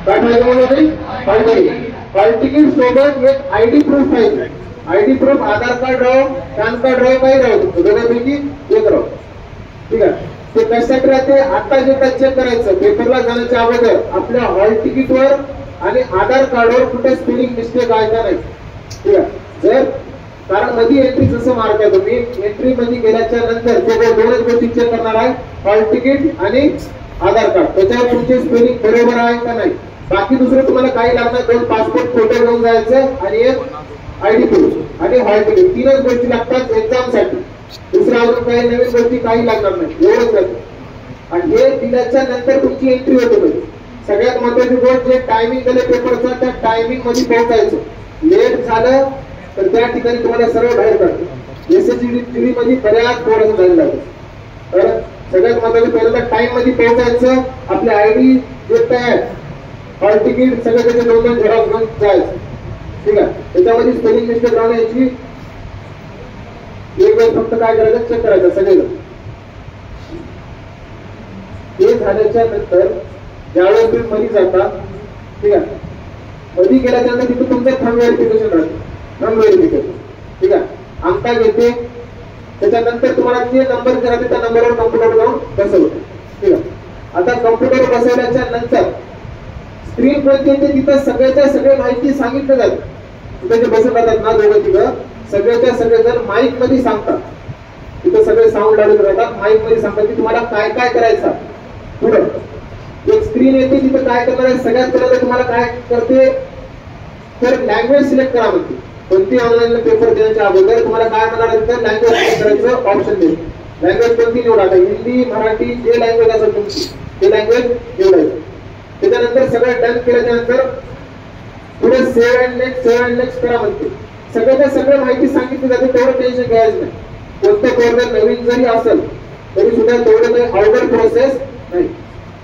काय पाहिजे म्हणजे हॉल तिकीट सोबत एक आयडी प्रूफ पाहिजे. आयडी प्रूफ आधार कार्ड राहो, पॅन कार्ड राहो, काही राहू दोघांपैकी एक राहो. ठीक आहे. ते कशासाठी राहते आता जे चेक करायचं पेपरला जाण्याच्या अगोदर आपल्या हॉल तिकीटवर आणि आधार कार्डवर कुठे स्पेलिंग मिस्टेक आहे का नाही. ठीक आहे. जर कारण मध्ये एंट्री जसं मारताय तुम्ही एंट्री मध्ये गेल्याच्या नंतर ते दोनच गोष्टी चेक करणार आहे हॉल तिकीट आणि आधार कार्ड. त्याच्यावर तुमचे स्पेलिंग बरोबर आहे का नाही. बाकी दुसरं तुम्हाला काही लागणार दोन पासपोर्ट फोटो घेऊन जायचं आणि एक आयडी प्रूफ आणि हॉल तिकीट. तीनच गोष्टी लागतात एक्झाम साठी. दुसऱ्या अजून काही नवीन गोष्टी काही लागणार नाही एवढंच लागतं. आणि हे दिल्याच्या नंतर तुमची एंट्री होते म्हणजे सगळ्यात महत्वाची गोष्ट जे टायमिंग दिले पेपरचा त्या टायमिंग मध्ये पोहोचायचं. लेट झालं तर त्या ठिकाणी तुम्हाला सर्व बाहेर काढतो. एसएसजी मध्ये बऱ्याच थोडंसं झालेलं आहे. तर सगळ्यात महत्वाचं पहिल्यांदा टाइम मध्ये पोहोचायचं. आपले आयडी जे काय हॉल तिकीट सगळं त्याचे दोन झेरॉक्स घेऊन जायचं. ठीक आहे. त्याच्यामध्ये स्पेलिंग मिस्टेक राहण्याची एक वेळ फक्त काय करायचं चेक करायचं सगळेजण. हे झाल्याच्या नंतर ज्यावेळेस तुम्ही मध्ये जाता ठीक आहे मध्ये गेल्याच्या नंतर तिथे तुमचं थंब व्हेरिफिकेशन राहते. थंब व्हेरिफिकेशन ठीक आहे. अंका घेते त्याच्यानंतर तुम्हाला जे नंबर करायचे त्या नंबरवर कम्प्युटर जाऊन बसवतो. ठीक आहे. आता कम्प्युटर बसवल्याच्या नंतर स्क्रीन कोणती येते तिथं सगळ्याच्या सगळे माहिती सांगितलं जाते. तिथे जे बसत राहतात ना दोघं तिथं सगळ्याच्या सगळे जर माईक मध्ये सांगतात. तिथं सगळे साऊंड लावले राहतात माईक मध्ये सांगतात की तुम्हाला काय काय करायचं पुढे. एक स्क्रीन येते तिथं काय करणार आहे सगळ्यात पहिल्यांदा तुम्हाला काय करते तर लँग्वेज सिलेक्ट करा म्हणते. कोणती ऑनलाईन पेपर देण्याच्या अगोदर तुम्हाला काय करणार आहे तर लँग्वेज सिलेक्ट करायचं ऑप्शन देईल. लँग्वेज कोणती निवडा हिंदी मराठी जे लँग्वेज असेल तुमची ते लँग्वेज निवडायचं. त्याच्यानंतर सगळं डन केल्याच्या नंतर पुढे सेव्ह अँड नेक्स्ट करा म्हणते. सगळ्याच्या सगळं माहिती सांगितली जाते तेवढं टेन्शन घ्यायचं नाही. कोणतं पोरगं नवीन जरी असेल तरी सुद्धा तेवढं काही अवघड प्रोसेस नाही.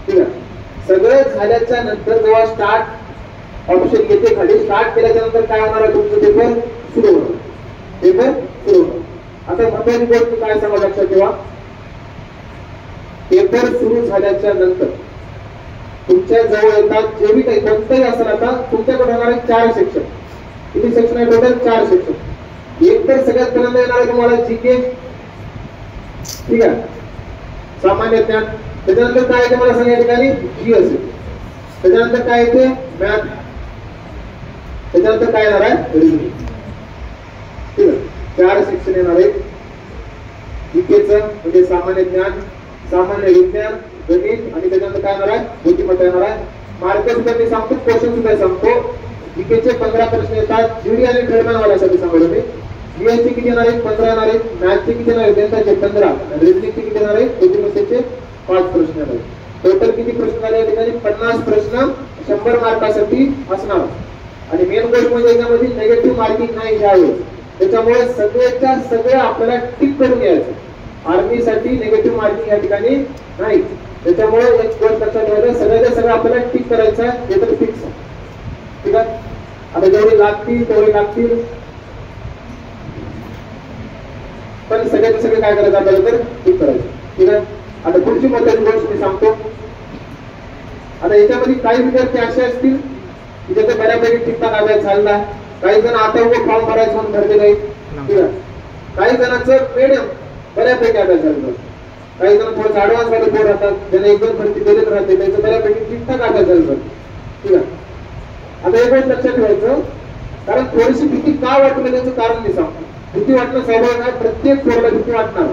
ठीक आहे. सगळं झाल्याच्या नंतर जेव्हा स्टार्ट ऑप्शन येते खाली स्टार्ट केल्याच्या नंतर काय होणार आहे तुमचं पेपर सुरू होणार. पेपर सुरू होणार. आता महत्वाची गोष्ट काय सांगा लक्षात ठेवा. पेपर सुरू झाल्याच्या नंतर तुमच्या जवळ येतात जे बी काही कोणतंही असेल आता तुमच्याकडे होणार आहे 4 सेक्शन. किती सेक्शन आहे टोटल 4 सेक्शन. एक तर सगळ्यात पहिल्यांदा येणार आहे तुम्हाला जीके ठीक आहे सामान्य ज्ञान. त्याच्यानंतर काय येते मला सांगा या ठिकाणी जी असेल. त्याच्यानंतर काय येते मॅथ. त्याच्यानंतर काय येणार आहे रिजनिंग. ठीक आहे. 4 सेक्शन येणार आहे. जीकेचं म्हणजे सामान्य ज्ञान सामान्य विज्ञान गणित आणि त्याच्यानंतर काय येणार आहे बुद्धिमत्ता येणार आहे. मार्क सुद्धा मी सांगतो क्वेश्चन सुद्धा सांगतो. जीकेचे 15 प्रश्न येतात. जीडी आणि ट्रेडमॅन वाल्यासाठी सांगतो मी. जीएसचे किती येणार आहेत 15 येणार आहेत. मॅथचे किती येणार आहेत गणिताचे 15. रिजनिंगचे किती येणार आहेत बुद्धिमत्तेचे 5 प्रश्न येणार आहेत. टोटल किती प्रश्न झाले या ठिकाणी 50 प्रश्न 100 मार्कासाठी असणार. आणि मेन गोष्ट म्हणजे याच्यामध्ये नेगेटिव्ह मार्किंग नाही यावेळेस. त्याच्यामुळे सगळ्याच्या सगळं आपल्याला टिक करून घ्यायचं. आर्मीसाठी नेगेटिव्ह मार्किंग या ठिकाणी नाही. त्याच्यामुळे एक गोष्ट लक्षात ठेवायचं सगळ्याच्या सगळं आपल्याला टिक करायचं आहे हे तर फिक्स आहे. ठीक आहे. आता जेवढे लागतील तेवढे लागतील पण सगळ्याचे सगळे काय करायचं आपल्याला तर टिक करायचं. ठीक आहे. आता पुढची महत्वाची गोष्ट मी सांगतो. आता याच्यामध्ये काही विद्यार्थी असे असतील की ज्याचा बऱ्यापैकी ठीकठाक अभ्यास झाला. काही जण आता फॉर्म भरायचं म्हणून भरले नाही. ठीक आहे. काही जणांचं मिडियम बऱ्यापैकी अभ्यास झाला. काही जण थोडं ऍडव्हान्स मध्ये पोर राहतात ज्यांना एकदम भरती देत राहते त्यांचं बऱ्यापैकी ठीकठाक अभ्यास झाला. ठीक आहे. आता एक गोष्ट लक्षात ठेवायचं कारण थोडीशी भीती का वाटली त्याचं कारण मी सांगतो. भीती वाटणं स्वाभाविक आहे. प्रत्येक पोराला भीती वाटणार.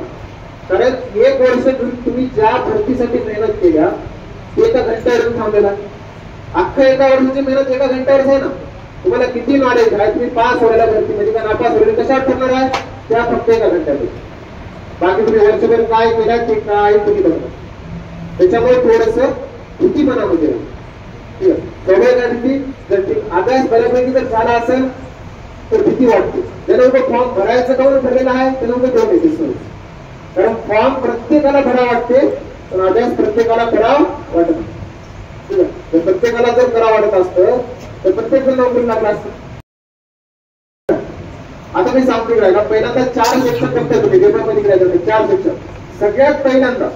कारण 1 वर्ष तुम्ही ज्या भरतीसाठी मेहनत केल्या ते एका घंट्यावर थांबलेला. अख्खा एका वर्षाची मेहनत एका घंट्यावर आहे ना. तुम्हाला किती नॉलेज आहे तुम्ही पास व्हायला भरतीमध्ये का नापास व्हायला कशावर ठरणार आहे त्या फक्त एका घंट्यामध्ये. बाकी तुम्ही वर्षभर काय केलं ते काय तुम्ही बघा. त्याच्यामुळे थोडस भीती मनामध्ये ठीक आहे. स्वाभाविक भीती जर अभ्यास बऱ्यापैकी जर झाला असेल तर भीती वाटते. ज्याला उभं फॉर्म भरायचं का ठरलेलं आहे त्याला उभं दोन येते. कारण फॉर्म प्रत्येकाला भरा वाटते पण अभ्यास प्रत्येकाला करावं वाटत नाही. ठीक आहे. प्रत्येकाला जर करा वाटत असतं तर प्रत्येक जण नोकरी लागला असतं. आता मी सांगतो का पहिल्यांदा 4 सेक्शन फक्त तुम्ही पेपरमध्ये करायचं 4 सेक्शन. सगळ्यात पहिल्यांदा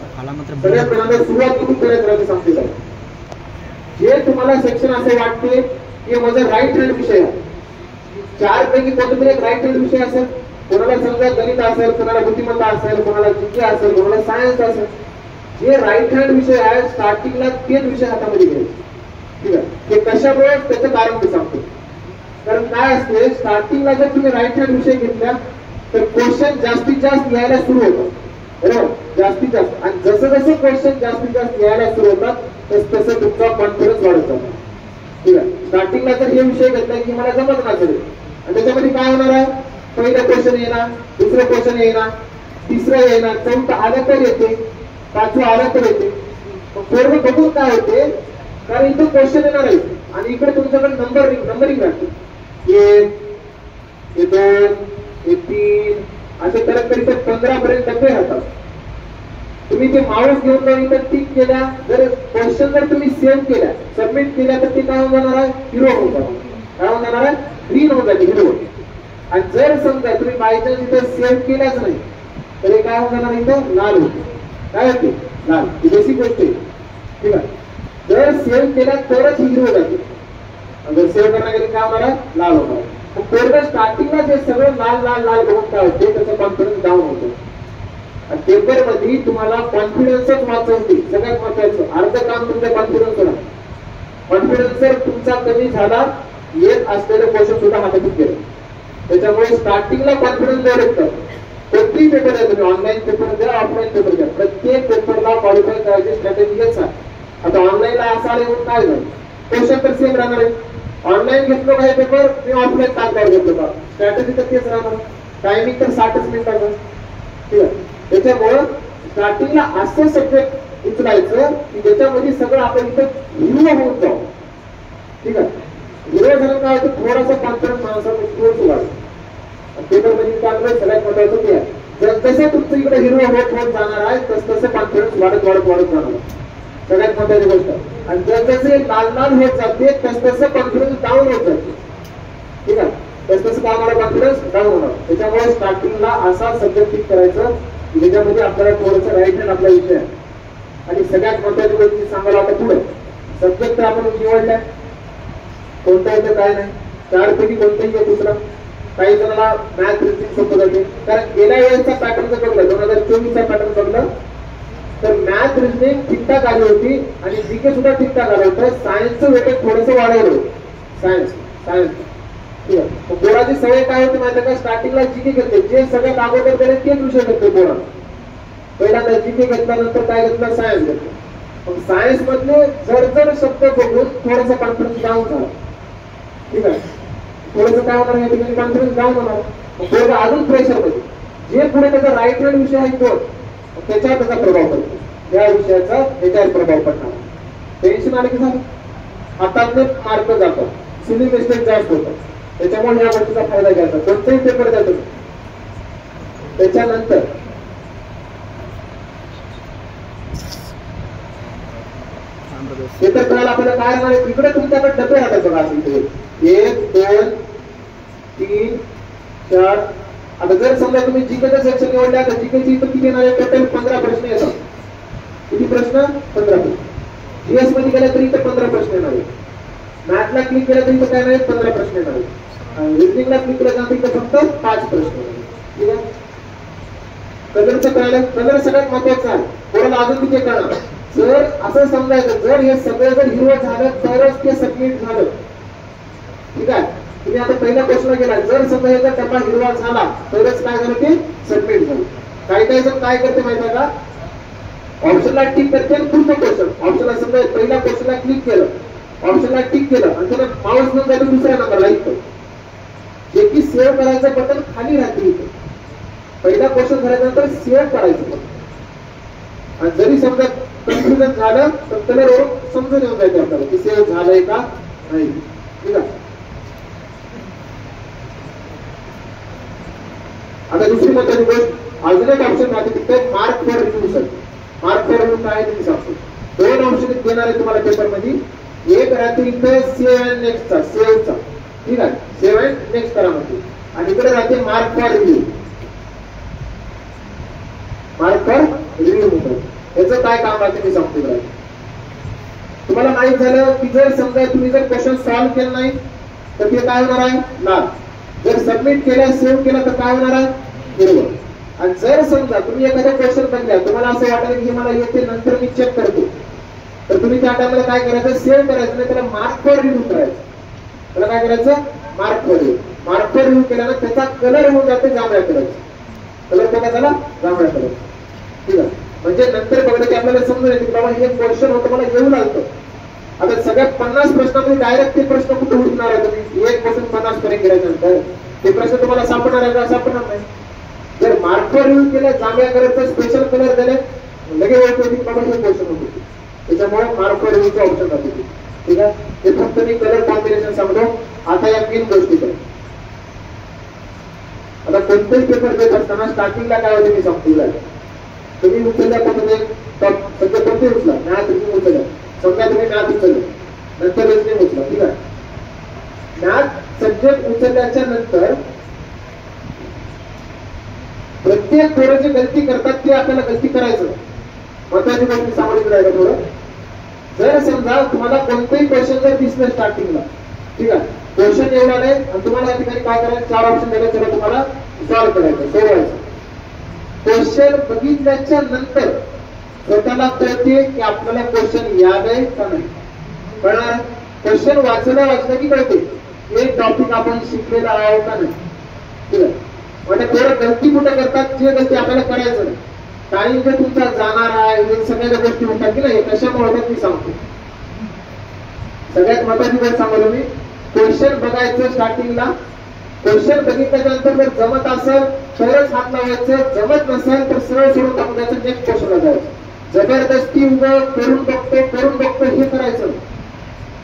सुरुवात कुठून करायचं सांगतो. जे तुम्हाला सेक्शन असे वाटते की माझा राईट हँड विषय आहे, चार पैकी कोणतरी एक राईट हँड विषय असेल, कोणाला समजा गणित असेल, कोणाला बुद्धिमत्ता असेल, कोणाला जीके असेल, कोणाला सायन्स असेल, जे राईट हँड विषय आहे स्टार्टिंगला तेच विषय हातामध्ये घ्यायचे. ठीक आहे, हे कशामुळे त्याचं कारण मी सांगतो. कारण काय असते, स्टार्टिंगला जर तुम्ही राईट हँड विषय घेतला तर क्वेश्चन जास्तीत जास्त यायला सुरू होतात, बरोबर, जास्तीत जास्त. आणि जसं जसं क्वेश्चन जास्तीत जास्त यायला सुरू होतात तसं तुमचा कॉन्फिडन्स वाढत जातो. ठीक आहे, स्टार्टिंगला जर हे विषय घेतला की मला जमत नसेल आणि त्याच्यामध्ये काय होणार आहे, पहिलं क्वेश्चन येणार, दुसरं क्वेश्चन येणार, तिसरं येणार, चौथं आलं तर येते, पाचवं आलं तर येते. पूर्ण बघून काय होते, कारण इथं क्वेश्चन येणार आहे आणि इकडे तुमच्याकडे नंबरिंग राहते, 1, 2, 3 असे करत करीत 15 पर्यंत डबे राहतात. तुम्ही ते माऊस घेऊन जाऊन इथं टिक केल्या, जर क्वेश्चन जर तुम्ही सेव्ह केल्या, सबमिट केल्या तर ते काय होऊन जाणार आहे, हिरो होऊन जाणार. काय होऊन जाणार आहे, ग्रीन होऊन जाते, हिरो. आणि जर समजा तुम्ही बायचान्स इथं सेव्ह केल्याच नाही तर हे काय होऊन जाणार, इथं लाल होते. काय होते, लाल. ही बेसिक गोष्ट आहे. ठीक आहे, जर सेव्ह केल्या तरच हिरो जाते, जर सेव्ह करण्यात गेले काय होणार आहे, लाल होणार. पूर्ण स्टार्टिंगला जे सगळं लाल लाल लाल बघून काय होते, त्याचा कॉन्फिडन्स डाऊन होतो. आणि पेपर मध्ये तुम्हाला कॉन्फिडन्सच वाचवते. सगळ्यात महत्वाचं अर्ध काम तुमच्या कॉन्फिडन्स होणार. कॉन्फिडन्स जर तुमचा कमी झाला, येत असलेले क्वेश्चन सुद्धा हातातून गेले. त्याच्यामुळे स्टार्टिंगला कॉन्फिडन्स डेव्हलप करा. कोणतेही पेपर आहे, तुम्ही ऑनलाईन पेपर द्या, ऑफलाईन पेपर द्या, प्रत्येक पेपरला क्वालिफाय करायची स्ट्रॅटेजी हेच आहे. आता ऑनलाईनला असं आले म्हणून काय झालं, क्वेश्चन तर सेम राहणार आहे. ऑनलाईन घेतलो काही पेपर, मी ऑफलाईन तात्काळ घेतलो का, स्ट्रॅटेजी तर तेच राहणार. टायमिंग तर 60 मिनिटाचं. ठीक आहे, त्याच्यामुळं स्टार्टिंगला असं सब्जेक्ट उचलायचं की ज्याच्यामध्ये सगळं आपण इथं हिरो होऊन जाऊ. ठीक आहे, हिरो झालं काय होतं, थोडासा कॉन्फिडन्स माणसाचा थोडंच वाढतो. पेपर मध्ये चांगलं सगळ्यात महत्वाचं ते आहे. जसं तुमचं इकडे हिरो होत जाणार आहे तसं कॉन्फिडन्स वाढत जाणार. सगळ्यात महत्वाची गोष्ट. आणि जसे लाल लाल होत जाते तसं कॉन्फिडन्स डाऊन होत जाते. ठीक आहे, तसं काय होणार, कॉन्फिडन्स डाऊन होणार. त्याच्यामुळे स्टार्टिंगला असा सब्जेक्ट पिक करायचं ज्याच्यामध्ये आपल्याला थोडंसं राईट हँड आपला विषय आहे. आणि सगळ्यात महत्वाची गोष्ट सांगायला आता पुढे सब्जेक्ट आपण निवडलाय, कोणता येतं काय नाही, 4 पैकी कोणताही आहे दुसरा. काही जणांना मॅथ रिजनिंग सोपं जाते, कारण गेल्या वेळेचा पॅटर्न जर बघला, 2024चा पॅटर्न बघला तर मॅथ रिजनिंग ठीकठाक आली होती आणि जीके सुद्धा ठीकठाक आलं होतं. सायन्सचं वेटेज थोडंसं वाढवलं होतं. सायन्स ठीक आहे. पोराची सवय काय होती माहिती का, स्टार्टिंगला जीके घेते, जे सगळ्यात अगोदर त्याने तेच विषय घेतले. पोरा पहिल्यांदा जीके घेतल्यानंतर काय घेतलं, सायन्स घेतलं. मग सायन्स मधले जर शब्द बघून थोडासा कॉन्फिडन्स डाऊन झाला. ठीक आहे, थोडंसं काय होणार, या ठिकाणी कॉन्फिडन्स डाऊन होणार. थोडं अजून प्रेशर मध्ये जे पुढे त्याचा राईट हँड विषय आहे तो त्याच्यावर त्याचा प्रभाव पडतो, या विषयाचा त्याच्यावर प्रभाव पडणार. टेन्शन आले की झालं, हातातले मार्क जातात, सिली मिस्टेक जास्त होतात. त्याच्यामुळे या गोष्टीचा फायदा घ्यायचा, कोणताही पेपर द्यायचा. त्याच्यानंतर ते तर कळालं आपल्याला काय म्हणाले. इकडे तुमच्याकडे डबे राहतात बघा, असेल 1, 2, 3, 4. आता जर समजा तुम्ही जीकेचं सेक्शन निवडल्या तर जीकेची इथं किती येणार आहे, टोटल 15 प्रश्न येतात. किती प्रश्न, 15 प्रश्न. जीएस मध्ये गेला तरी इथं 15 प्रश्न येणार आहे. मॅथला क्लिक केलं तरी इथं काय नाही, 15 प्रश्न येणार आहे. रिजनिंगला क्लिक केलं तर इथं फक्त 5 प्रश्न येणार. ठीक आहे, कलरचं कळलं. कलर सगळ्यात महत्वाचं आहे, कोणाला अजून तिथे कळणार. जर असं समजायचं, जर हे सगळं जर हिरवं झालं तरच ते सबमिट झालं. ठीक आहे, तुम्ही आता पहिल्या क्वेश्चनला गेला, जर समजा याचा टप्पा हिरवा झाला तरच काय झालं, ते सबमिट झालं. काही जण काय करते माहिती का, ऑप्शनला टिक करते आणि पुढचं क्वेश्चन ऑप्शनला समजा पहिल्या क्वेश्चनला क्लिक केलं, ऑप्शनला टिक केलं आणि त्याला माऊस घेऊन जातो दुसऱ्या नंबरला इथं, जे की सेव्ह करायचं बटन खाली राहते. इथं पहिला क्वेश्चन झाल्यानंतर सेव्ह करायचं बटन. आणि जरी समजा कन्फ्युजन झालं तर त्याला रोज समजून येऊन जायचं आपल्याला की सेव्ह झालंय का नाही. ठीक आहे, आता दुसरी महत्वाची गोष्ट, अजून एक ऑप्शन राहते तिथे mark for revision. Mark for review काय तुम्ही सांगतो, 2 ऑप्शन देणार आहे तुम्हाला पेपर मध्ये. एक राहते इथे सेव्ह अँड नेक्स्टचा, सेव्हचा. ठीक आहे, सेव्ह अँड नेक्स्ट करा म्हणते. आणि इकडे राहते mark for review. Mark for review म्हणतात. याचं काय काम राहते मी सांगतो. तुम्हाला माहित झालं की जर समजा तुम्ही जर क्वेश्चन सॉल्व्ह केलं नाही तर ते काय होणार आहे लाल, जर सबमिट केला सेव्ह केला तर काय होणार आहे हिरवं. आणि जर समजा तुम्ही एखादा क्वेश्चन बघला तुम्हाला असं वाटलं की मला येते नंतर मी चेक करतो, तर तुम्ही त्या टाइमला काय करायचं सेव्ह करायचं नाही, त्याला मार्क फॉर रिव्ह्यू करायचं. त्याला काय करायचं mark for review. Mark for review केल्यानं त्याचा कलर होऊन जातो जांभळ्या कलरचा. कलर कोणता झाला जांभळ्या कलर. ठीक आहे, म्हणजे नंतर बघलं की आपल्याला समजून येते की बाबा हे क्वेश्चन होतं मला येऊ लागतं. आता सगळ्या 50 प्रश्नामध्ये डायरेक्ट ते प्रश्न कुठे उठणार आहे, तुम्ही 1 पासून 50 पर्यंत गेल्यानंतर ते प्रश्न तुम्हाला सापडणार आहे का सापडणार नाही. जर मार्क फॉर रिव्ह्यू केलं जांभळ्या कलरचा स्पेशल कलर दिले लगेच ओळखतो की बाबा हे क्वेश्चन होते, त्याच्यामुळे मार्क फॉर रिव्ह्यूचं ऑप्शन राहते. ठीक आहे, ते फक्त मी कलर कॉम्बिनेशन सांगतो. आता या 3 गोष्टी करा. आता कोणतेही पेपर देत असताना स्टार्टिंगला काय होते मी सांगतो. तुम्ही उचलल्या कोणते सध्या कोणते उचला मॅथ तुम्ही उचलल्या, समजा तुम्ही मॅथ उचललं नंतर रिजनिंग उचला. ठीक आहे, मॅथ सब्जेक्ट उचलल्याच्या नंतर प्रत्येक पोरं जे गलती करतात ते आपल्याला गलती करायचं. महत्वाची गोष्टी सामाजिक राहिला थोडं. जर समजा तुम्हाला कोणतेही क्वेश्चन जर दिसलं स्टार्टिंगला, ठीक आहे, क्वेश्चन एवढा नाही आणि तुम्हाला या ठिकाणी काय करायचं 4 ऑप्शन दिले, त्याला तुम्हाला सॉल्व्ह करायचं सोडवायचं. क्वेश्चन बघितल्याच्या नंतर स्वतःला कळते की आपल्याला क्वेश्चन याद आहे का नाही. कळणार क्वेश्चन वाचलं की कळते हे टॉपिक आपण शिकलेला आहे का नाही. ठीक आहे, म्हणजे थोडं गलती कुठं करतात जे गलती आपल्याला करायचं नाही. टाइम जर तुमचा जाणार आहे हे सगळ्या गोष्टी होतात की नाही, कशामुळे होतात मी सांगतो. सगळ्यात महत्वाची गोष्ट सांगतो मी, क्वेश्चन बघायचं स्टार्टिंगला. क्वेश्चन बघितल्यानंतर जर जमत असेल तरच हात लावायचं, जमत नसेल तर सरळ सोडून टाकून द्यायचं, नेक्स्ट क्वेश्चनला जायचं. जबरदस्ती उभं करून बघतो हे करायचं.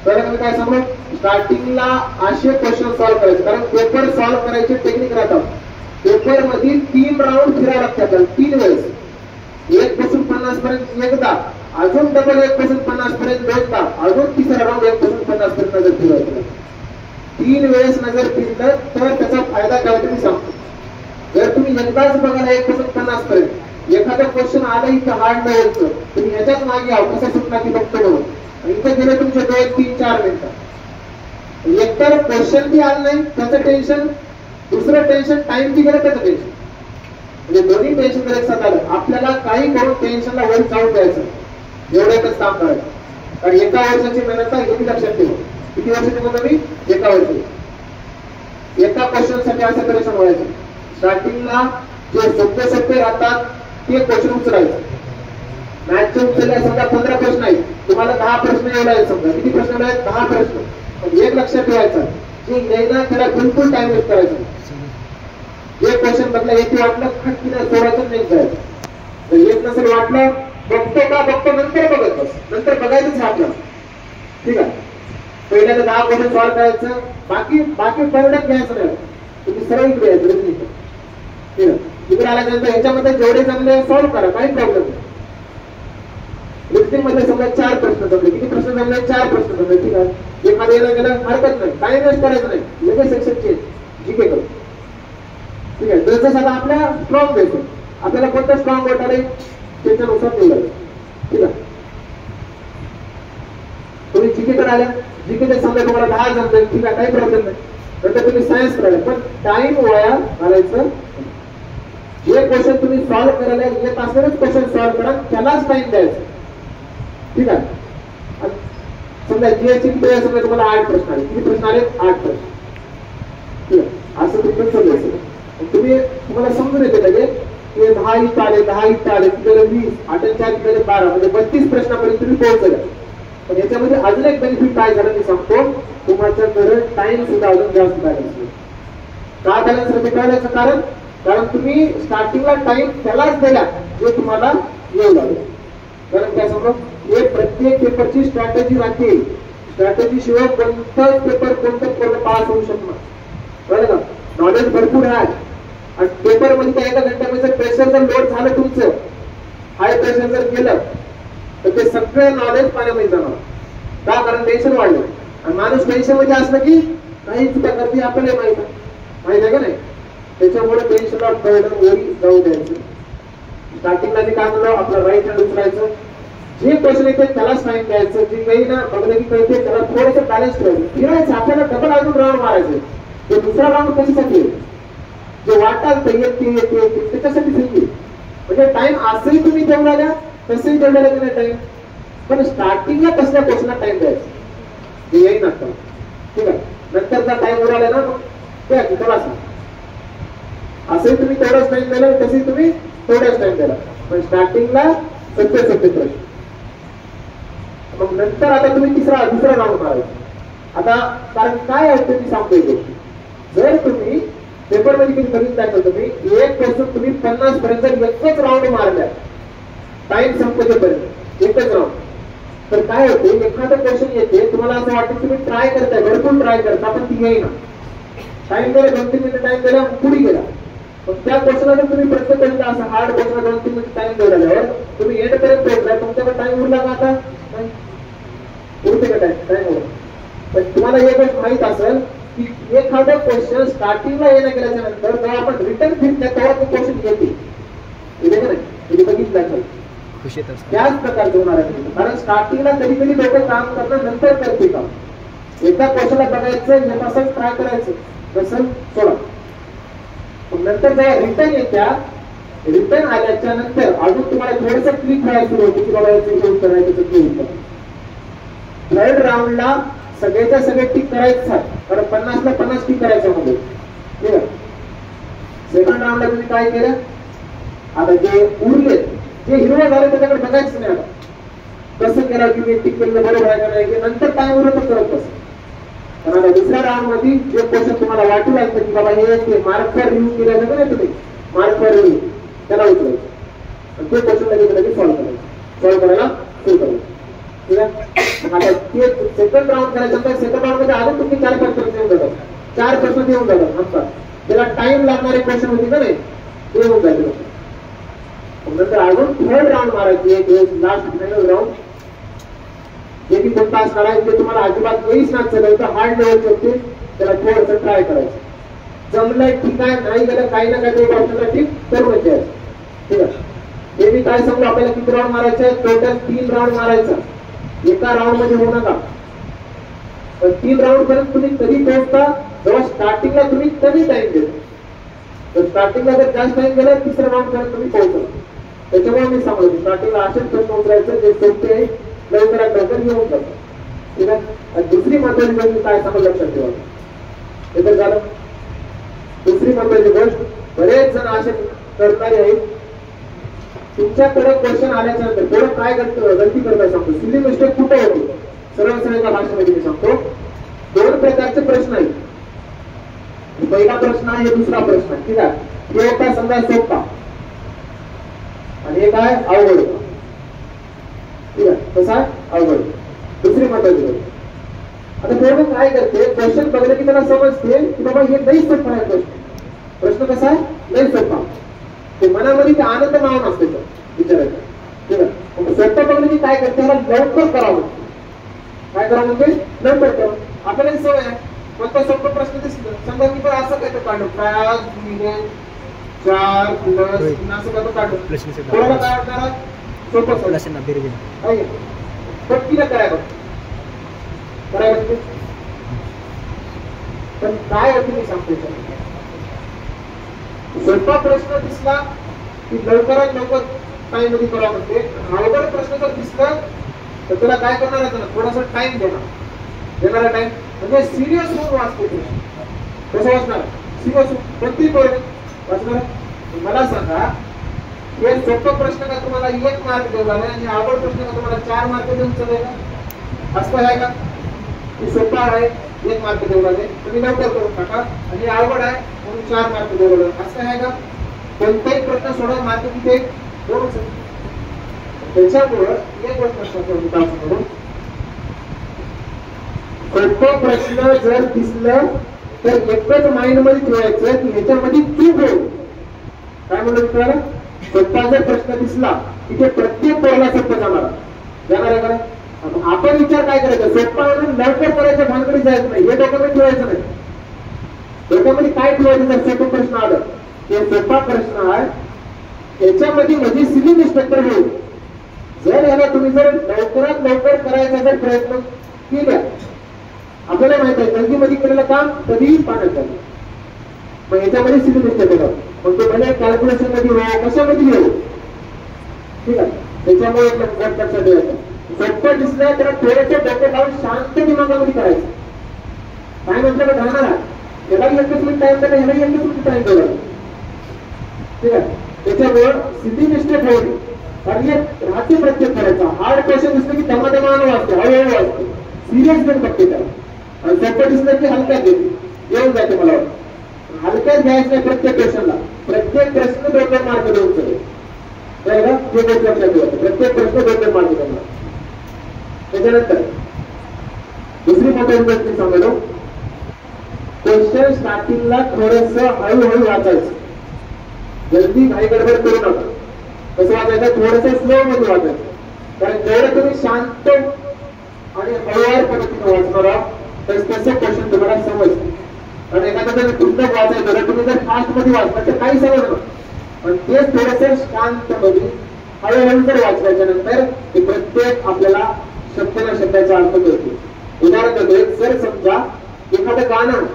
तर मी काय सांगू स्टार्टिंगला असे क्वेश्चन सॉल्व्ह करायचे, कारण पेपर सॉल्व्ह करायचे टेक्निक राहतात. पेपर मधील 3 राऊंड फिरायला लागतात 3 वेळेस. 1 पासून 50 पर्यंत एकदा, अजून डबल 1 पासून 50 पर्यंत दोनदा, अजून तिसरा राऊंड 1 पासून 50 पर्यंत नजर फिरवायचं. 3 वेळेस नजर फिरलं तर त्याचा फायदा काय होतो मी सांगतो. जर तुम्ही एकदाच बघायला 1 पासून 50 पर्यंत एखादा क्वेश्चन आला इथं हार्ड लेवलचं, तुम्ही ह्याच्याच मागे आहो कसा सुटला की बघतो म्हणून, आणि इथं गेलं तुमचे 2-3-4 मिनिटं. एकतर क्वेश्चन बी आलं नाही त्याचं टेन्शन, दुसरं टेन्शन टाइम बी गेलं त्याचं टेन्शन. म्हणजे दोन्ही टेन्शन जर एकसाथ आलं आपल्याला काही करून टेन्शनला वर जाऊन द्यायचं, एवढ्यातच काम करायचं. कारण एका वर्षाची मेहनत आहे हे लक्षात ठेवा. किती वर्षाची म्हणतो मी 1 वर्ष. एका क्वेश्चन साठी असं परेशान व्हायचं. स्टार्टिंगला जे सोपे राहतात ते क्वेश्चन उचलायचं. मॅथचे उचलले समजा 15 प्रश्न आहेत, तुम्हाला 10 प्रश्न एवढा आहे. समजा किती प्रश्न आहेत 10 प्रश्न. पण एक लक्षात ठेवायचं जे लिहायला त्याला बिलकुल टाइम वेस्ट करायचा. जे क्वेश्चन बघला येते वाटलं खटकीनं सोडायचं नाही जायचं. जर येत नसेल वाटलं बघतो नंतर बघत बस, नंतर बघायचंच आपलं. ठीक आहे, पहिल्यांदा 10 क्वेश्चन सॉल्व्ह करायचं, बाकी परडत घ्यायचं नाही. तुम्ही सरळ इकडे यायचं. ठीक आहे, इकडे आल्यानंतर ह्याच्यामध्ये जेवढे जमले सॉल्व्ह करा, काही प्रॉब्लेम नाही. रिजनिंग मध्ये समजा 4 प्रश्न जमले, किती प्रश्न जमले 4 प्रश्न जमले. ठीक आहे, एखाद्या यायला गेलं हरकत नाही, टाइम वेस्ट करायचं नाही, लगेच सेक्शन चेंज जीके करू. ठीक आहे, जसं आता आपल्या स्ट्रॉंग द्यायचं, आपल्याला कोणतं स्ट्रॉंग वाटायला त्याच्यानुसार निवडायचं. ठीक आहे, तुम्ही जीके कडे आल्या, जीके समजा तुम्हाला 10 जमले, ठीक आहे काही प्रॉब्लेम नाही. नंतर तुम्ही सायन्स करायला, पण टाइम वाया घालायचं. जे क्वेश्चन तुम्ही सॉल्व्ह करायला येत असेलच क्वेश्चन सॉल्व्ह करा, त्यालाच टाइम द्यायचं. ठीक आहे, समजा जीएसची समजा तुम्हाला 8 प्रश्न आले, किती प्रश्न आले 8 प्रश्न. ठीक आहे, असं तुम्ही समजायचं. तुम्हाला समजून येते लगे की 10 इथं आले 20, 8 4 12 म्हणजे 32 प्रश्नापर्यंत तुम्ही पोहोचले. पण याच्यामध्ये अजून एक बेनिफिट काय झालं मी सांगतो, तुमच्याकडे टाइम सुद्धा अजून जास्त बॅलन्स. का बॅलन्स करायचं कारण तुम्ही स्टार्टिंगला टाइम त्यालाच दिला जे तुम्हाला येऊ लागेल. कारण काय सांगतो हे प्रत्येक पेपरची स्ट्रॅटेजी राहते. स्ट्रॅटेजी शिवाय कोणताच पेपर पास होऊ शकणार. कळलं का, नॉलेज भरपूर आहे आणि पेपर मध्ये त्या 1 घंट्यामध्ये जर प्रेशर जर लोड झालं तुमचं, हाय प्रेशर जर गेलं तर ते सगळं नॉलेज पाण्यामध्ये जाणार. का, कारण टेन्शन वाढलं. आणि माणूस टेन्शन मध्ये असलं की काही चुका करते आपल्याला माहित आहे का नाही. त्याच्यामुळे टेन्शनला ओरी जाऊ द्यायचं. स्टार्टिंगला मी काय म्हणलं, आपलं राईट हँड उचलायचं, जे क्वेश्चन येते त्यालाच टाइम द्यायचं, जे काही ना बघलं की कळते त्याला थोडंसं बॅलन्स ठेवायचं, फिरायचं, आपल्याला डबल अजून राऊंड मारायचं. ते दुसरा राऊंड कशासाठी, जे वाटाल ते येते त्याच्यासाठी सांगितले. म्हणजे टाइम असंही तुम्ही तेवढा द्या, तसंही तेवढा द्या टाइम, पण स्टार्टिंगला कसल्या क्वेश्चनला टाइम द्यायचा हे येईल आता. ठीक आहे, नंतरचा टाइम उराला ना मग द्या की थोडासा, असंही तुम्ही तेवढाच टाइम द्याला, तसंही तुम्ही तेवढाच टाइम द्याला, पण स्टार्टिंगला सत्य प्रश्न. मग नंतर आता तुम्ही दुसरा राऊंड मारायचा. आता कारण काय आहे ते मी सांगतोय, जर तुम्ही पेपर मध्ये किती बघितलं तुम्ही एक क्वेश्चन तुम्ही 50 पर्यंत एकच राऊंड मारल्या टाइम संपेपर्यंत एकच राऊंड, तर काय होते एखादा क्वेश्चन येते तुम्हाला असं वाटतं तुम्ही ट्राय करताय, भरपूर ट्राय करता, पण ती येईना. टाइम दिला 2-3 मिनिट टाइम दिला पुढे गेला. मग त्या क्वेश्चनला जर तुम्ही प्रत्येक क्वेश्चन असं हार्ड क्वेश्चन 2-3 मिनिट टाइम दिल्यावर तुम्ही एंड पर्यंत पोहोचला, तुमच्याकडे टाइम उरला का आता उरते का टाइम उरला. पण तुम्हाला एक गोष्ट माहित असेल की एखादा क्वेश्चन स्टार्टिंगला येण्या गेल्याच्या नंतर जेव्हा आपण रिटर्न फिरल्या तेव्हा ते क्वेश्चन येते का नाही, बघितलं त्याच प्रकारचे होणार आहे. कारण स्टार्टिंगला कधी कधी लोक काम करणं नंतर करते का, एकदा क्वेश्चनला बघायचं हे असं ट्राय करायचं, तसं सोडा. नंतर जेव्हा रिटर्न येत्या, रिटर्न आल्याच्या नंतर अजून तुम्हाला थोडंसं क्लिक व्हायला सुरू होते की बाबा याचं यूज करायचं ते उत्तर. थर्ड राऊंडला सगळ्याच्या सगळे टिक करायचं, कारण 50ला 50 टिक करायचं मध्ये. ठीक आहे, सेकंड राऊंडला तुम्ही काय केलं, आता जे उरले जे हिरवं झाले त्याच्याकडे बघायचं नाही. आता कसं केलं की मी टिक केलं बरोबर आहे का नाही, नंतर काय उरत करत बस. पण आता दुसऱ्या राऊंड मध्ये जे क्वेश्चन तुम्हाला वाटू लागतं की बाबा हे मार्कवर रिव्ह्यू केलं नाही तुम्ही, मार्कवर रिव्ह्यू त्याला उचलायचं, ते क्वेश्चन लगेच सॉल्व्ह करायला सुरू करायचं. ठीक आहे, आता ते सेकंड राऊंड करायचं तर सेकंड राऊंड मध्ये अजून तुम्ही 4 प्रश्न येऊन जातात, 4 प्रश्न येऊन जातात. आमचा त्याला टाइम लागणारे क्वेश्चन होते का नाही ते येऊन जाते. नंतर अजून थर्ड राऊंड मारायची, एक लास्ट फायनल राऊंड, जे की कोणता असणार आहे ते तुम्हाला अजिबात येईच ना चालेल तर हार्ड लेवलचे होते, त्याला थोडंसं ट्राय करायचं. जमलंय ठीक आहे, नाही गेलं काही ना काही ऑप्शनला ठीक करून द्यायचं. ठीक आहे, हे मी काय सांगू, आपल्याला किती राऊंड मारायचे, टोटल 3 राऊंड मारायचा. एका राऊंड मध्ये होऊ नका, पण 3 राऊंड पर्यंत तुम्ही कधी पोहोचता जेव्हा स्टार्टिंगला तुम्ही कमी टाइम देता. तर स्टार्टिंगला जर जास्त टाइम गेला 3ऱ्या राऊंड पर्यंत तुम्ही पोहोचला. त्याच्यामुळे मी सांगतो स्टार्टिंगला असेच प्रश्न उतरायचं जे सोपे आहे, लवकरात लवकर येऊन जातात. ठीक आहे, दुसरी महत्वाची गोष्ट काय सांगू लक्षात ठेवा, हे तर झालं. दुसरी महत्वाची गोष्ट, बरेच जण असे करणारे आहेत, तुमच्याकडे क्वेश्चन आल्याच्या नंतर थोडं काय गलती करताय सांगतो. सिली मिस्टेक कुठं होती सरळ सरळ भाषेमध्ये मी सांगतो. 2 प्रकारचे प्रश्न आहेत, पहिला प्रश्न आहे, दुसरा प्रश्न. ठीक आहे, हे होता समजा सोपा आणि हे काय अवघड होता. ठीक आहे, कसा अवघड. दुसरी महत्वाची गोष्ट, आता थोडं काय करते, क्वेश्चन बघलं की त्याला समजते की बाबा हे नाही सोपा आहे क्वेश्चन. प्रश्न कसा आहे, नाही सोपा, ते मनामध्ये ते आनंद मावून असते विचारायचं. ठीक आहे, मग सोपं बघलं की काय करते, लवकर करावं. काय करावं म्हणजे लवकर करावं. आपल्याला सवय आहे, कोणता सोपा प्रश्न दिसलं समजा मी पण असं काय काढू, 5 मिनिट 4 प्लस असं काय काढू, कोणाला काय वाटणार सोपं पटकीला करायला पण काय होते मी सांगतो. सोपा प्रश्न दिसला की लवकरात लवकर टाइम मध्ये करावं म्हणते. अवघड प्रश्न जर दिसला तर त्याला काय करणार आहे, थोडासा टाइम देणार टाइम म्हणजे सिरियस होऊन वाचते. कसं वाचणार, सिरियस कोणती वाचणार. मला सांगा, हे सोपा प्रश्न का तुम्हाला 1 मार्क देऊ लागला आणि अवघड प्रश्न का तुम्हाला 4 मार्क देऊन चालेल का, असं आहे का. सोपा आहे 1 मार्क देऊ लागले तुम्ही लवकर करून टाका, आणि अवघड आहे म्हणून 4 मार्क देऊ लागले, असं आहे का. कोणताही प्रश्न सोडा मार्क तिथे 2च. त्याच्यामुळं एक गोष्ट करून सोपं प्रश्न जर दिसलं तर एकच माइंड मध्ये ठेवायचं की ह्याच्यामध्ये चूक होईल. काय म्हणलं तुम्हाला, सोपा जर प्रश्न दिसला की ते प्रत्येक पोराला सोपं जाणार आहे का. आपण विचार काय करायचा, सोपा म्हणून लवकर करायच्या भानगडीत जायचं नाही, हे डोक्यामध्ये ठेवायचं नाही. डोक्यामध्ये काय ठेवायचं, जर सोपा प्रश्न आला ते सोपा प्रश्न आहे, त्याच्यामध्ये म्हणजे सिली मिस्टेक तर होईल. जर याला तुम्ही जर लवकरात लवकर करायचा जर प्रयत्न केला, आपल्याला माहित आहे जल्दीमध्ये केलेलं काम कधीही पाण्यात जाईल. मग याच्यामध्ये स्थिती मिस्टेक होतात. मग तो भले कॅल्क्युलेशन मध्ये हो, कशामध्ये हो, ठीक आहे. त्याच्यामुळे एक लक्षात ठेवायचं, सोपं दिसलं तर थोडंसं डोकं लावून शांत दिमागामध्ये करायचं. काय म्हटलं का राहणार त्यालाही एकच मिनिट टाइम दिला, ह्यालाही एकच मिनिट टाइम दिला, ठीक आहे. त्याच्यामुळे स्थिती मिस्टेक होईल. कारण राहते प्रत्येक करायचा. हार्ड क्वेश्चन दिसलं की दमादमानं वाचते, हळूहळू वाचते, सिरियस घेऊन बघते त्याला. आणि सोपं दिसलं की हलक्यात घेते, येऊन जाते. मला वाटतं हलक्यात घ्यायचं नाही प्रत्येक क्वेश्चनला. प्रत्येक प्रश्न 2 मार्क देऊन चले, प्रत्येक प्रश्न 2 मार्क देणार. त्याच्यानंतर दुसरी महत्वाची गोष्ट सांगलो, क्वेश्चन स्टार्टिंगला थोडस हळूहळू वाचायचं. जल्दी घाई गडबड करू नका. कसं वाचायचं, थोडस स्लो मध्ये वाचायचं. कारण जेवढं तुम्ही शांत आणि हळूवार पद्धतीने वाचणार आहात तसं क्वेश्चन तुम्हाला समजतं. कारण एखादा जर पुस्तक वाचायचं तर तुम्ही जर फास्ट मध्ये वाचलं तर काही समजलं, पण तेच थोडस शांत मध्ये हळूहळू जर वाचल्याच्या नंतर ते प्रत्येक आपल्याला शब्दाला शब्दाचा अर्थ कळतो. उदाहरण देतो, जर समजा एखादं गाणं,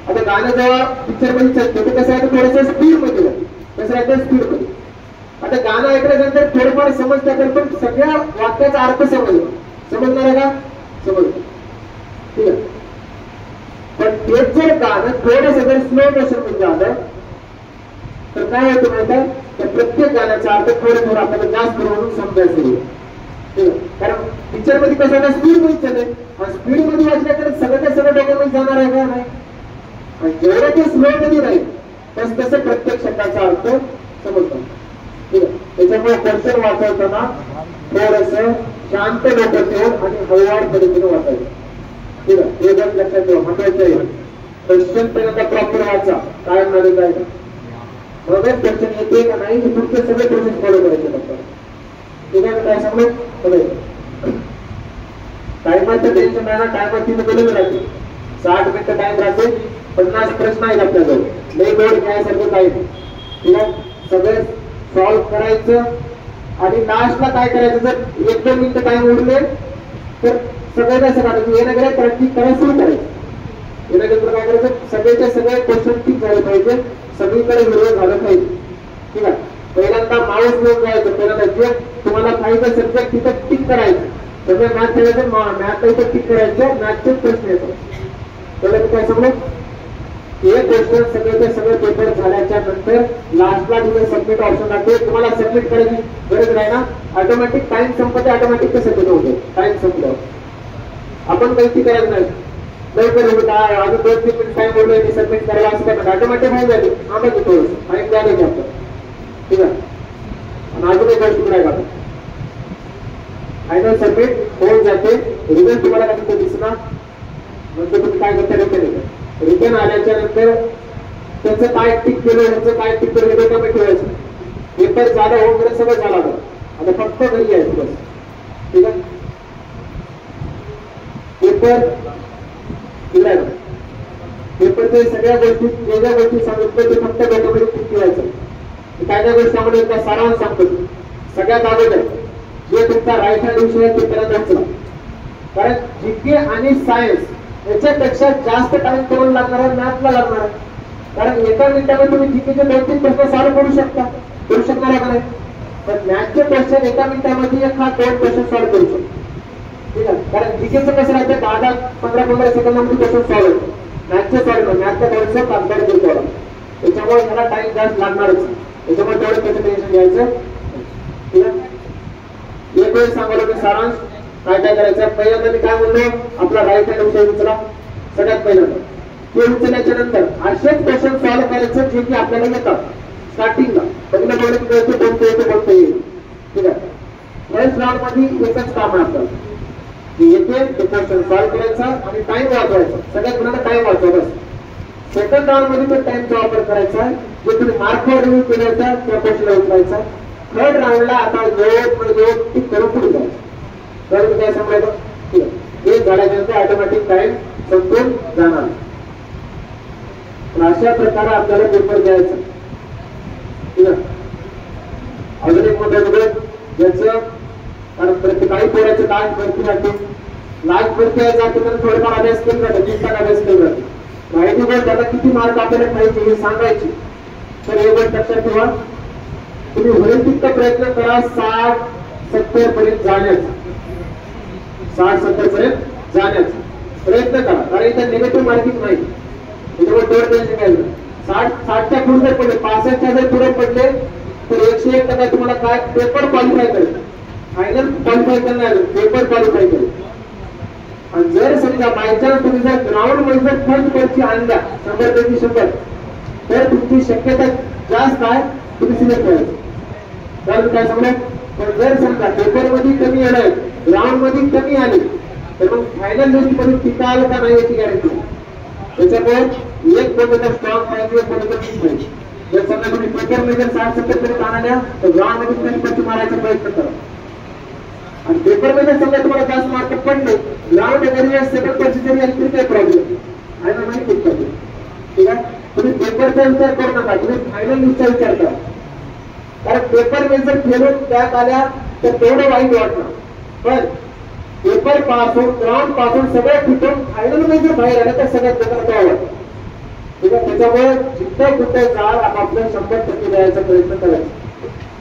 आता गाणं जेव्हा पिक्चर मध्ये चालतं तर कसं आहे, थोडस स्पीड मध्ये जातं. कसं आहे, स्पीड मध्ये. आता गाणं ऐकल्यानंतर थोडंफार समजतं, पण सगळ्या वाक्याचा अर्थ समजणार आहे का, समजतो, ठीक आहे. पण तेच जर गाणं थोडंसं जर स्लो मोशन मध्ये आलं तर काय होतं माहिती आहे, तर प्रत्येक गाण्याचा अर्थ थोडं आपल्याला जास्त म्हणून समजायचं होईल, ठीक आहे. कारण पिक्चर मध्ये कसं आहे, स्पीड मध्ये चालेल, आणि स्पीड मध्ये वाचल्या तर सगळं डोक्यामध्ये जाणार आहे का नाही. आणि जेवढं ते स्लो मध्ये राहील तसं प्रत्येक शब्दाचा अर्थ समजतो, ठीक आहे. त्याच्यामुळे क्वेश्चन वाचवताना थोडस शांत डोकं ठेवून आणि हळूवार पद्धतीने वाचायचं, ठीक आहे. हे जर लक्षात ठेवा, महत्वाचं आहे. क्वेश्चन पहिल्यांदा प्रॉपर वाचा, काय म्हणाले काय मग क्वेश्चन येते का नाही हे तुमचे सगळे प्रोसेस फॉलो करायचे फक्त, ठीक आहे. काय सांगू, टायमाचं टेन्शन नाही ना, टायमात तिथे बोलून राहते. 60 मिनिटं टाइम राहते, 50 प्रश्न आहेत आपल्याजवळ, लई लोड घ्यायसारखं काही नाही, ठीक आहे. सगळे सॉल्व्ह करायचं आणि लास्टला काय करायचं, जर 1-2 मिनिटं टाइम उरले तर सगळ्यांना सगळं येणं गेलं प्रॅक्टिस करायला सुरू करायचं. येण्यानंतर काय करायचं, सगळ्याचे सगळे क्वेश्चन ठीक झाले पाहिजे, सगळीकडे विरोध झालं पाहिजे, ठीक आहे. पहिल्यांदा माऊस घेऊन जायचं, पहिल्यांदा जे तुम्हाला पाहिजे सब्जेक्ट तिथं टिक करायचं. सगळं मॅथ करायचं, मॅथ इथं टिक करायचं, मॅथचे प्रश्न येतो. पहिलं काय समजलं, हे क्वेश्चन सगळ्याचे सगळे पेपर झाल्याच्या नंतर लास्टला तिथे सबमिट ऑप्शन लागते. तुम्हाला सबमिट करायची गरज नाही ना, ऑटोमॅटिक टाइम संपते, ऑटोमॅटिक सबमिट होते. टाइम संपल्यावर आपण काही करायचं नाही, लवकर अजून 2-3 मिनिट टाइम बोललोय मी सबमिट करायला, असं काय ऑटोमॅटिक होऊन जाते. आम्हाला थोडंसं टाइम द्यायला की आपलं, ठीक आहे. आणि अजून एक गोष्ट काय करतो, फायनल सबमिट होऊन जाते. रिझल्ट तुम्हाला काय दिसणार, नंतर तुम्ही काय करता, रिटर्न आल्याच्या नंतर त्याचं काय टिक केलं, ह्याचं काय टिक केलं हे कमी ठेवायचं. पेपर झाला होऊन गेलं, सगळं झालं, आता फक्त घरी यायचं बस, ठीक आहे. पेपर दिलाय, पेपरचे सगळ्या गोष्टी जे ज्या गोष्टी सांगितलं ते फक्त डोक्यामध्ये टिक ठेवायचं. काय काय गोष्टी सांगतो एकदा सारांश सांगतो. सगळ्यात अगोदर जे तुमचा राईट हँड विषय आहे ते पहिल्यांदा वाचला. कारण जीके आणि सायन्स याच्यापेक्षा जास्त टाइम करून लागणार आहे मॅथला लागणार आहे. कारण एका मिनिटामध्ये तुम्ही जीकेचे 2-3 प्रश्न सॉल्व्ह करू शकणार आहे का नाही, पण मॅथचे क्वेश्चन एका मिनिटामध्ये 1-2 क्वेश्चन सॉल्व्ह करू शकतो, ठीक आहे. कारण जीकेचं कसं राहते 10-15 सेकंदामध्ये क्वेश्चन सॉल्व्ह होतो, मॅथचे सॉल्व्ह होतं, मॅथच्या थोडंसं कागदार करतो, त्याच्यामुळे त्याला टाइम जास्त लागणारच, त्याच्यामुळे तेवढं त्याचं टेन्शन घ्यायचं, ठीक आहे. एक वेळ सांगायला मी सारांश काय काय करायचं. पहिल्यांदा मी काय म्हणलो, आपला राईट हँड विषय उचला सगळ्यात पहिल्यांदा. ते उचलल्याच्या नंतर असेच क्वेश्चन सॉल्व्ह करायचं जे की आपल्याला येतात स्टार्टिंगला. पहिल्या बोलत बोलतो येईल, ठीक आहे. फर्स्ट राऊंड मध्ये एकच काम आहे आपल्याला, येते ते क्वेश्चन सॉल्व्ह करायचा आणि टाइम वाचवायचा. सगळ्यात मुलांना टाइम वाचवा. सेकंड राऊंड मध्ये तो टाइमचा वापर करायचा, जे तुम्ही मार्कवर रिव्ह्यू केले होता त्या क्वेश्चनला उचलायचा. थर्ड राऊंडला आता योग ती करून पुढे जायचं. तर काय सांगायचं, ठीक आहे. हे झाल्यानंतर ऑटोमॅटिक टाइम संपून जाणार. अशा प्रकारे आपल्याला पेपर द्यायचा, ठीक आहे. अजून एक मोठा ज्याचं कारण प्रत्येकाही पोराचं लाख भरती राहते, लाख भरती आहे जाते तर थोडंफार अभ्यास केला जातो, 20 तास अभ्यास केला जातो. माहिती पण त्याला किती मार्क आपल्याला पाहिजे हे सांगायचे. तर हे गोष्ट लक्षात ठेवा. तुम्ही होईल तितका प्रयत्न करा 60-70 पर्यंत जाण्याचा, 60-70 पर्यंत जाण्याचा प्रयत्न करा. कारण इथं निगेटिव्ह मार्किंग नाही, त्याच्यामुळे तेवढं टेन्शन घ्यायचं. 60च्या पुढे जर पडले, 65च्या जर पुढे पडले तर 101% तुम्हाला काय पेपर क्वालिफाय करेल, फायनल क्वालिफाय करणार, पेपर क्वालिफाय करेल. आणि जर समजा बायचान्स तुम्ही जर ग्राउंड मध्ये जर फर्स्ट पर्ची आणल्या 100पैकी 100 तर तुमची शक्यता जास्त आहे तुम्ही सिलेक्ट करायचं. तर काय सांगणार, पण जर समजा पेपर मध्ये कमी आलं, ग्राउंड मध्ये कमी आले तर मग फायनल लिस्ट मध्ये टिका आलं का नाही याची गॅरंटी. त्याच्यामुळे एक कोणता स्ट्रॉंग पाहिजे, कोणता वीक पाहिजे. जर समजा तुम्ही पेपर मध्ये 60-70 पर्यंत आणल्या तर ग्राउंड मध्ये कमी पर्ची मारायचा प्रयत्न करा. आणि पेपर मध्ये समजा तुम्हाला जास्त मार्क पडले, ग्राउंड जरी सेकंड पर्ची जरी असली तरी काही प्रॉब्लेम आहे ना, नाही खूप प्रॉब्लेम. ठीक आहे, तुम्ही पेपरचा विचार करू नका, तुम्ही फायनल लिस्टचा विचार करा. कारण पेपर मध्ये जर खेळून त्यात आल्या तर तेवढं वाईट वाटणार, पण पेपर पासून ग्राउंड पासून सगळं ठिकाण फायनल मध्ये जर बाहेर आलं तर सगळ्यात बेकार वाटतं. ठीक आहे, त्याच्यामुळे जिथं कुठे जाल आपलं 100% द्यायचा प्रयत्न करायचा.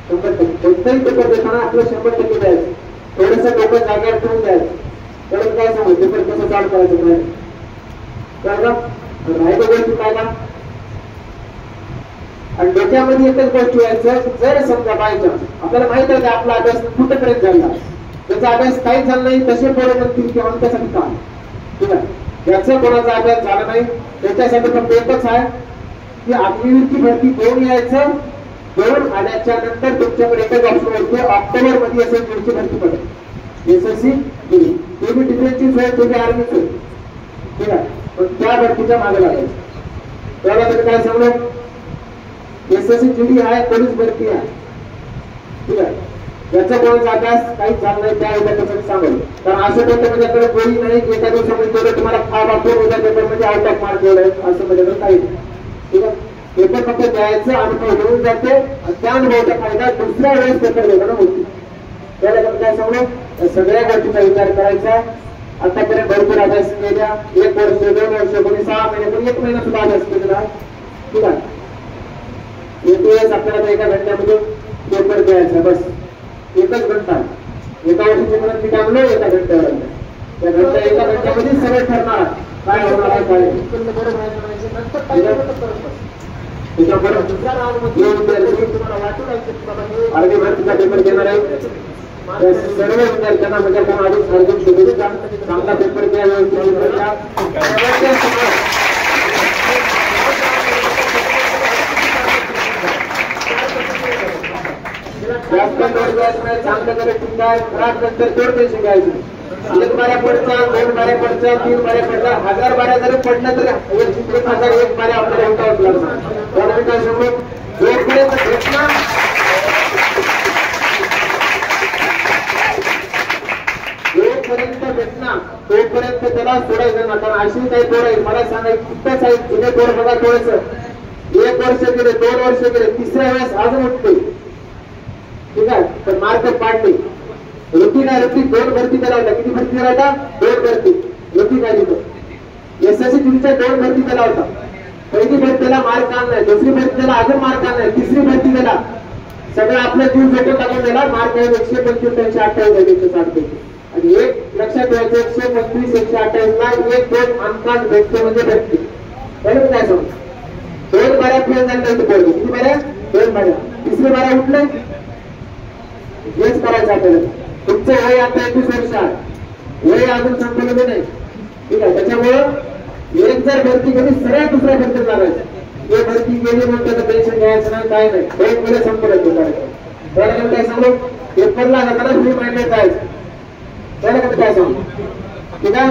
100% कोणताही पेपर देताना आपलं 100% द्यायचं. थोडंसं डोकं जागेवर ठेवून द्यायचं. तर काय सांगू पेपर कसं चालू करायचं नाही कळलं. राहिलं गोष्टी काय ना, आणि डोक्यामध्ये एकच गोष्ट व्हायचं, जर समजा बायचान्स आपल्याला माहित आहे की आपला अभ्यास कुठेपर्यंत झाला, त्याचा अभ्यास काहीच झाला नाही, तसे पोरं म्हणतील की आमच्यासाठी काम. ठीक आहे, ज्याचा कोणाचा अभ्यास झाला नाही त्याच्यासाठी फक्त एकच आहे की अग्निवीरची भरती घेऊन यायचं. घेऊन आल्याच्या नंतर तुमच्याकडे एकच ऑप्शन होते, ऑक्टोबर मध्ये SSBची भरती पडेल, SSC तुम्ही डिफेन्सची सोय तुम्ही आर्मीच. ठीक आहे, पण त्या भरतीच्या मागे लागायचं. त्याला तरी काय सांगलं, SSC जीडी आहे, पोलीस भरती आहे. ठीक आहे, याचा कोणाचा अभ्यास काहीच झाला नाही त्या त्याच्यासाठी सांगेल. कारण असं कोणतं माझ्याकडे कोणी नाही की एका दिवसामध्ये तुम्हाला फार वापरून उद्या पेपरमध्ये आउट ऑफ मार्क एवढं असं माझ्याकडे काही नाही. ठीक आहे, पेपर फक्त द्यायचं, अनुभव घेऊन जाते, त्या अनुभवाचा फायदा दुसऱ्या वेळेस पेपर देताना होती. त्याला काय सांगू, सगळ्या गोष्टीचा विचार करायचा. आतापर्यंत भरपूर अभ्यास केला, 1 वर्ष 2 वर्ष कोणी 6 महिने कोणी 1 महिना सुद्धा अभ्यास केलेला. ठीक आहे, एक वेळेस आपल्याला एका घंट्यामध्ये पेपर द्यायचा, बस एकच घंटा. एका वर्षाची मुलं मी टाकलो एका घंट्यावर, त्या एका घंट्यामध्ये सगळं ठरणार काय होणार आहे काय. त्याच्याबरोबर अर्धी भरतीचा पेपर घेणार आहे. सर्व विद्यार्थ्यांना म्हणजे कोण आधी सर्जून शुभेच्छा, चांगला पेपर घ्या, चांगलं करे तुमचा खराब नंतर तेवढं पैसे घ्यायचे. 1 बाऱ्या पडचा, 2 बाऱ्या पडचा, 3 बाऱ्या पडला, 1000 बाऱ्या जरी पडलं तरी 1,000 1 बाऱ्या आपल्याला उठावच लागणार. त्यामुळे काय सांगू, जोपर्यंत भेटणार जोपर्यंत भेटणार तोपर्यंत त्याला सोडायचं ना. कारण अशी काही पोरं आहे मला सांगायचं कुठंच आहे, तुझे पोरं बघा थोडंसं 1 वर्ष गेले, 2 वर्ष गेले, तिसऱ्या वेळेस अजून उठते. ठीक आहे, पण मार्क पाडले. रुटीन आहे, रुटीन 2 भरती केला होता. किती भरती केला होता? 2 भरती. रुटीन आहे तिथं. SSC जीडीच्या 2 भरती केला होता. पहिली भरतीला मार्क आणलाय, दुसरी भरतीला अजून मार्क आणलाय, तिसरी भरती केला, सगळं आपलं जीव भेटून टाकून दिला. मार्क आहे 125, 128, 160 पैकी. आणि एक लक्षात ठेवायचं, 125, 128 ला 1-2 अंकात भेटते म्हणजे भेटते. बरोबर काय सांगू, 2 बाऱ्या फेल झाले नाही पोरगे. किती बाऱ्या? 2 बाऱ्या. तिसरी बाऱ्या उठले, हेच करायचं आपल्याला. तुमचं वय आता 21 वर्ष आहे, वय अजून संपलेलं नाही. ठीक आहे, त्याच्यामुळं एक जर भरती गेली सरळ दुसऱ्या भरतीत लागायचं. हे भरती गेली म्हणतात तर टेन्शन घ्यायचं नाही, काय नाही, 2 मध्ये संपलं करायचं. त्याला काय सांगू, पेपरला जाताना फ्री माइंडेड जायचं. त्याला काय सांगू. ठीक आहे.